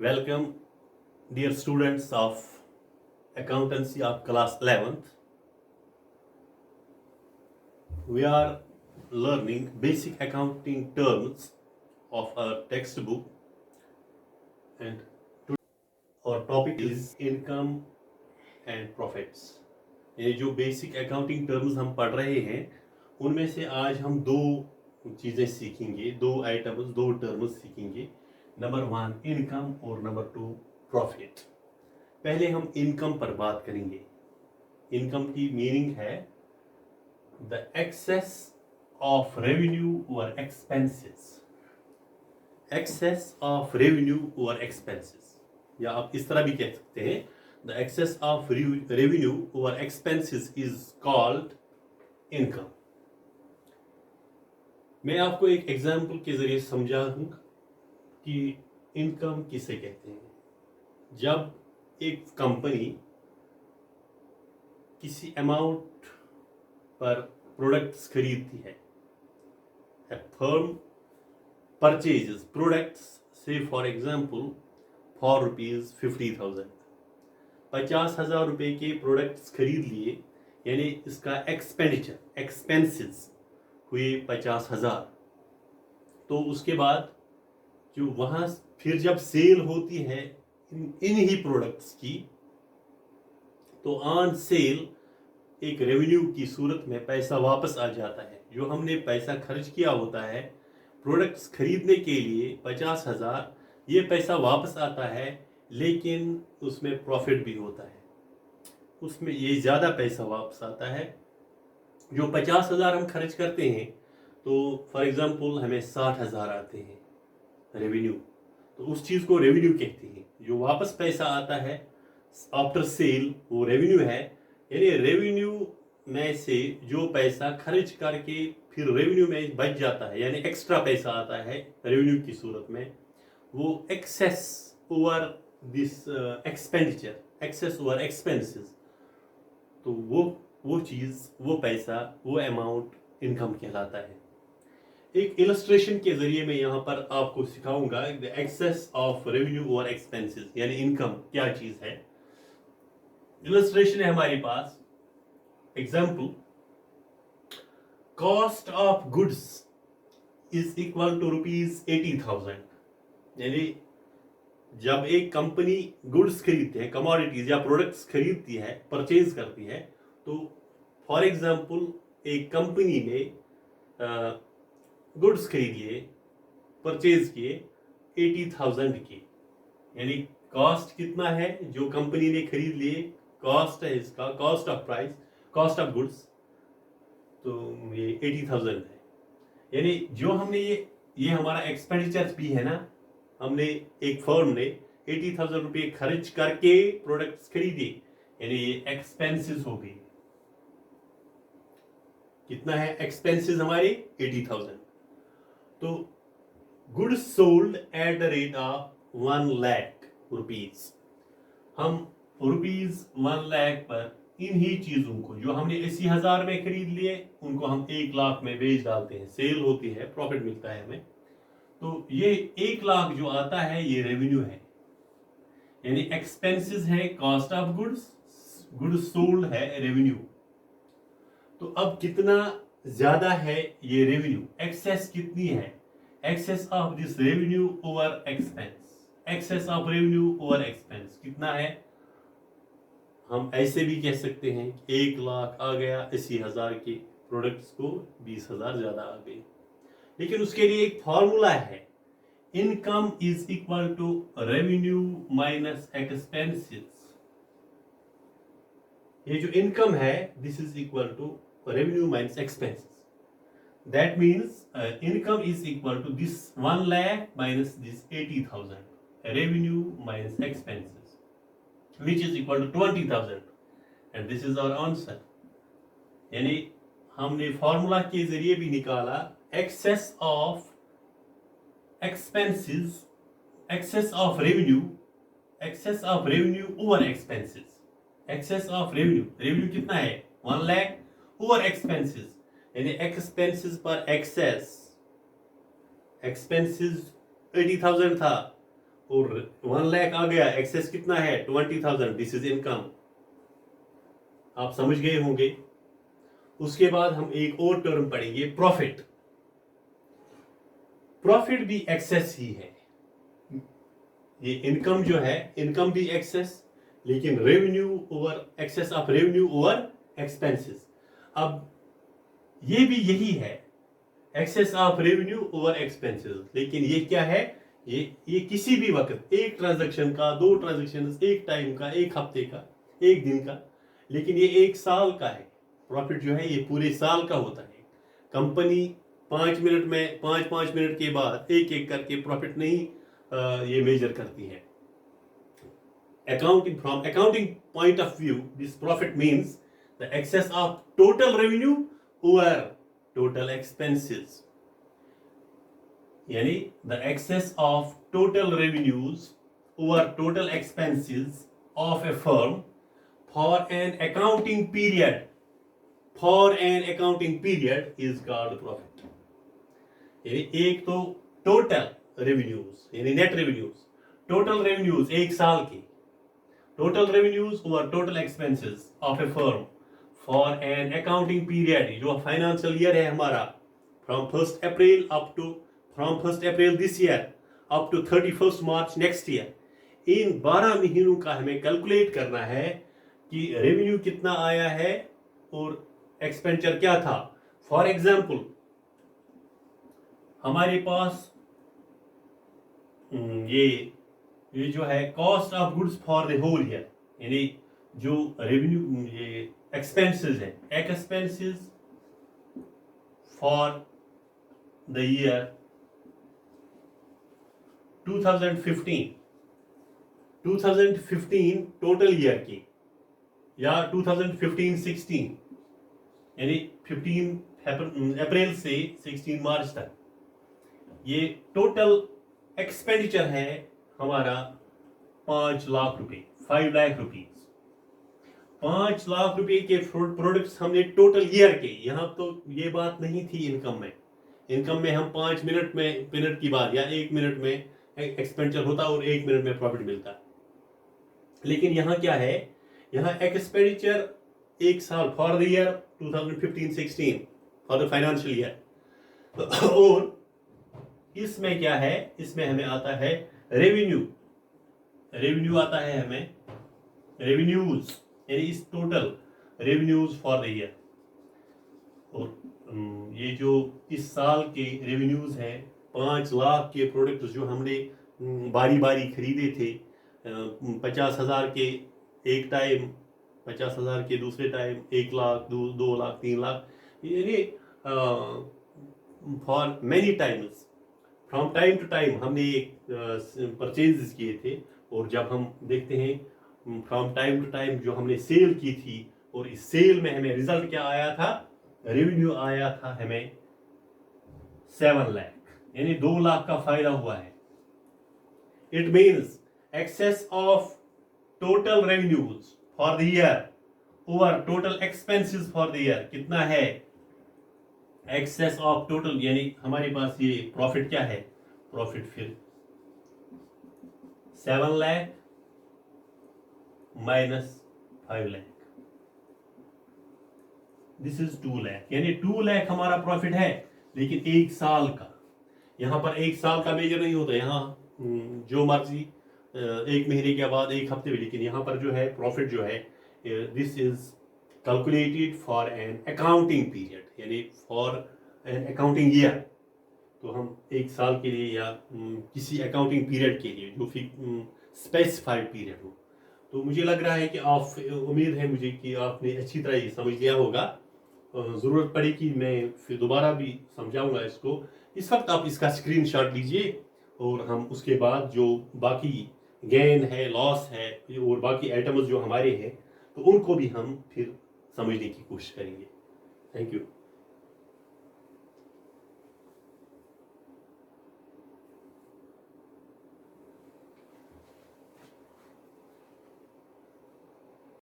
Welcome, dear students of accountancy of class 11th. We are learning basic accounting terms of our textbook, and our topic is income and profits. ये जो basic accounting terms हम पढ़ रहे हैं उनमें से आज हम दो चीज़ें सीखेंगे, दो आइटम्स, दो टर्म्स सीखेंगे। नंबर 1 इनकम और नंबर 2 प्रॉफिट। पहले हम इनकम पर बात करेंगे। इनकम की मीनिंग है द एक्सेस ऑफ रेवेन्यू और एक्सपेंसेस। एक्सेस ऑफ रेवेन्यू और एक्सपेंसेस, या आप इस तरह भी कह सकते हैं द एक्सेस ऑफ रेवेन्यू और एक्सपेंसेस इज कॉल्ड इनकम। मैं आपको एक एग्जाम्पल के जरिए समझाऊंगा कि इनकम किसे कहते हैं। जब एक कंपनी किसी अमाउंट पर प्रोडक्ट्स खरीदती है, a firm purchases products, say for example for rupees 50,000, 50,000 रुपए के प्रोडक्ट्स खरीद लिए, यानी इसका एक्सपेंसेस हुए 50,000। तो उसके बाद जो वहाँ फिर जब सेल होती है इन ही प्रोडक्ट्स की, तो ऑन सेल एक रेवेन्यू की सूरत में पैसा वापस आ जाता है। जो हमने पैसा खर्च किया होता है प्रोडक्ट्स खरीदने के लिए 50,000, ये पैसा वापस आता है, लेकिन उसमें प्रॉफिट भी होता है। उसमें ये ज़्यादा पैसा वापस आता है। जो 50,000 हम खर्च करते हैं, तो फॉर एग्जांपल हमें 60,000 आते हैं रेवेन्यू, तो उस चीज़ को रेवेन्यू कहते हैं। जो वापस पैसा आता है आफ्टर सेल वो रेवेन्यू है। यानी रेवेन्यू में से जो पैसा खर्च करके फिर रेवेन्यू में बच जाता है, यानी एक्स्ट्रा पैसा आता है रेवेन्यू की सूरत में, वो excess over this expenditure, excess over expenses, तो वो चीज़, वो पैसा, वो अमाउंट इनकम कहलाता है। एक इलस्ट्रेशन के जरिए मैं यहाँ पर आपको सिखाऊंगा द एक्सेस ऑफ रेवेन्यू और एक्सपेंसेस, यानी इनकम क्या चीज़ है। इलस्ट्रेशन है हमारे पास। Example, cost of goods is equal to rupees 80,000। यानी जब एक कंपनी गुड्स खरीदती है, कमोडिटीज या प्रोडक्ट्स खरीदती है, परचेज करती है, तो फॉर एग्जाम्पल एक कंपनी ने गुड्स खरीद लिए, परचेज किए 80,000 के, यानी कॉस्ट कितना है जो कंपनी ने खरीद लिए, कॉस्ट है इसका, cost of price, cost of goods, तो ये 80,000 है। यानी जो हमने ये हमारा एक्सपेंडिचर भी है ना, हमने एक फर्म ने 80,000 रुपये खर्च करके प्रोडक्ट्स खरीदे, यानी ये एक्सपेंसेस हो गई। कितना है एक्सपेंसेस हमारे? 80,000। तो goods sold at the rate of 1 lakh rupees. हम रुपीज 1 लाख पर इन ही चीजों को जो हमने 80,000 में खरीद लिए, उनको हम 1 लाख में बेच डालते हैं, सेल होती है, प्रॉफिट मिलता है हमें। तो ये 1 लाख जो आता है ये रेवेन्यू है, यानी एक्सपेंसेस है cost of goods, goods sold है रेवेन्यू। तो अब कितना ज्यादा है ये रेवेन्यू, एक्सेस कितनी है, excess of this revenue over expense, excess of revenue over expense कितना है। हम ऐसे भी कह सकते हैं 1 लाख आ गया, 80,000 के प्रोडक्ट्स को 20,000 ज्यादा आ गए। लेकिन उसके लिए एक फॉर्मूला है, income is equal to revenue minus expenses. ये जो इनकम है this is equal to revenue minus expenses. That means income is equal to this 1 lakh minus this 80,000, revenue minus expenses, which is equal to 20,000, and this is our answer। यानी हमने formula के जरिए भी निकाला excess of expenses, excess of revenue, excess of revenue over expenses, excess of revenue, revenue कितना है 1 lakh over expenses, यानी expenses पर एक्सेस, एक्सपेंसेस 80,000 था, और 1 लाख आ गया, एक्सेस कितना है 20,000, दिस इज इनकम। आप समझ गए होंगे। उसके बाद हम एक और टर्म पढ़ेंगे, प्रॉफिट। प्रॉफिट भी एक्सेस ही है। ये इनकम जो है, इनकम भी एक्सेस, लेकिन revenue over excess of revenue over expenses. अब ये भी यही है, excess of revenue over expenses, लेकिन ये क्या है, ये किसी भी वक्त, एक ट्रांजैक्शन का, 2 ट्रांजैक्शन, एक टाइम का, एक हफ्ते का, एक दिन का, लेकिन ये 1 साल का है। प्रॉफिट जो है ये पूरे साल का होता है। कंपनी 5 मिनट में, 5 मिनट के बाद एक एक करके प्रॉफिट नहीं ये मेजर करती है। Accounting, from accounting point of view, this profit means the excess of total revenue over total expenses. यानी the excess of total revenues over total expenses of a firm for an accounting period. For an accounting period is called profit. यानी एक तो total revenues यानी net revenues, total revenues एक साल के, total revenues over total expenses of a firm for an accounting period, जो financial year है हमारा, from 1st April this year up to 31st March next year, इन 12 महीनों का हमें कैलकुलेट करना है कि रेवेन्यू कितना आया है और एक्सपेंडिचर क्या था। फॉर एग्जाम्पल, हमारे पास ये जो है cost of goods for the whole year, यानी जो रेवेन्यू, ये एक्सपेंसेस है, expenses for the year 2015 total year की, या 2015-16, यानी 15 अप्रैल से 16 मार्च तक, ये टोटल एक्सपेंडिचर है हमारा 5 लाख रुपए, 5 लाख रुपीज। 5 लाख रुपए के प्रोडक्ट्स हमने टोटल ईयर के, यहां तो ये बात नहीं थी इनकम में। इनकम में हम 5 मिनट की बात, या 1 मिनट में एक्सपेंडिचर होता और 1 मिनट में प्रॉफिट मिलता। लेकिन यहाँ क्या है, यहाँ एक्सपेंडिचर 1 साल, for the year 2015-16, for the financial year. और इसमें क्या है, इसमें हमें आता है रेवेन्यू आता है हमें, रेवेन्यूज, यानी इस total revenues for the year. और ये जो इस साल के रेवेन्यूज हैं, 5 लाख के प्रोडक्ट जो हमने बारी बारी खरीदे थे, 50,000 के एक टाइम, 50,000 के दूसरे टाइम, 1 लाख, 2 लाख, 3 लाख, यानी for many times, from time to time हमने परचेज किए थे। और जब हम देखते हैं फ्रॉम टाइम टू टाइम जो हमने सेल की थी, और इस सेल में हमें रिजल्ट क्या आया था, रेवेन्यू आया था हमें 7 लाख, यानी 2 लाख का फायदा हुआ है। It means excess of total revenues for the year over total expenses for the year कितना है, एक्सेस ऑफ टोटल, यानी हमारे पास ये प्रॉफिट क्या है, प्रॉफिट फिर 7 lakh minus 5 lakh, this is 2 lakh, यानी 2 लाख हमारा प्रॉफिट है, लेकिन 1 साल का। यहां पर 1 साल का मेजर नहीं होता, यहाँ जो मर्जी 1 महीने के बाद, 1 हफ्ते में, लेकिन यहाँ पर जो है प्रॉफिट जो है, this is calculated for an accounting period, यानी फॉर एन अकाउंटिंग ईयर। तो हम 1 साल के लिए, या किसी अकाउंटिंग पीरियड के लिए जो फिर स्पेसिफाइड पीरियड हो। तो मुझे लग रहा है कि आप, उम्मीद है मुझे कि आपने अच्छी तरह ये समझ लिया होगा। ज़रूरत पड़ी कि मैं फिर दोबारा भी समझाऊंगा इसको। इस वक्त आप इसका स्क्रीनशॉट लीजिए, और हम उसके बाद जो बाकी गेन है, लॉस है, और बाकी आइटम्स जो हमारे हैं, तो उनको भी हम फिर समझने की कोशिश करेंगे। Thank you.